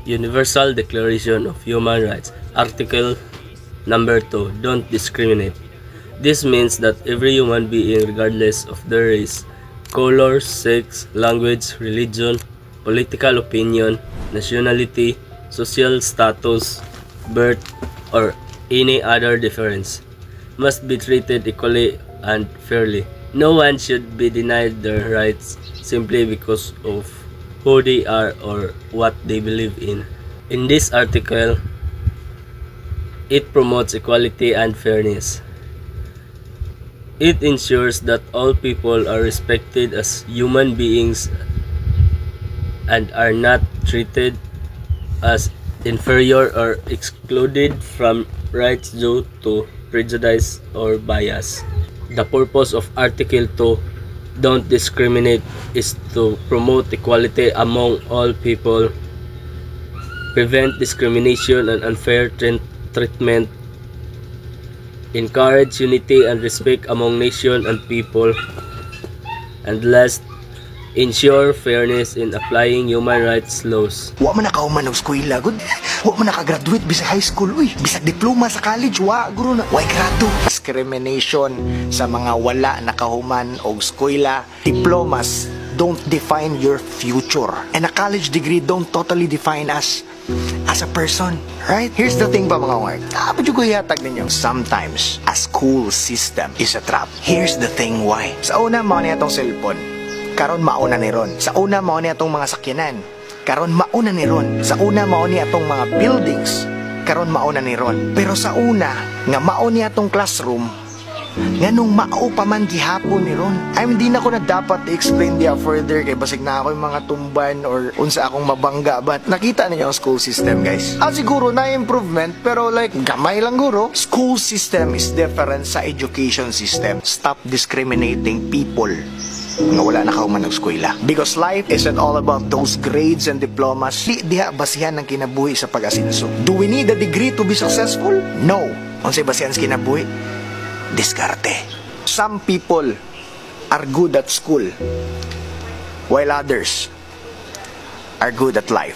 Universal Declaration of Human Rights, Article Number 2, don't discriminate. This means that every human being, regardless of their race, color, sex, language, religion, political opinion, nationality, social status, birth, or any other difference, must be treated equally and fairly. No one should be denied their rights simply because of who they are or what they believe in. In this article, it promotes equality and fairness. It ensures that all people are respected as human beings and are not treated as inferior or excluded from rights due to prejudice or bias. The purpose of Article 2, don't discriminate, is to promote equality among all people, prevent discrimination and unfair treatment, encourage unity and respect among nation and people, and last, ensure fairness in applying human rights laws. Wa man nakahuman og eskwela gud. Wa man nakagraduate bisag high school uy. Bisag diploma sa college wa guro na. Why grado? Discrimination sa mga wala nakahuman og eskwela. Diplomas don't define your future. And a college degree don't totally define us as a person, right? Here's the thing ba mga ward. Dapat yung kuyatag ninyo. Sometimes, a school system is a trap. Here's the thing why. Sa una, mao niya itong cellphone. Karon mauna ni ron. Sa una mao ni atong mga sakyanan. Karon mauna ni ron. Sa una mao ni atong mga buildings. Karon mauna ni ron. Pero sa una nga mao ni atong classroom, nganong mao pa man gihapon ni ron. Di na ko na dapat i-explain dia further kay basig na ako yung mga tumban or unsa akong mabangga, but nakita niyo ang school system guys. Siguro na improvement pero like gamay lang guro. School system is different sa education system. Stop discriminating people nga wala na kauman ng eskwela. Because life isn't all about those grades and diplomas. Di diha basihan ng kinabuhi sa pag-asinso. Do we need a degree to be successful? No. Unsay basihan sa kinabuhi? Diskarte. Some people are good at school while others are good at life.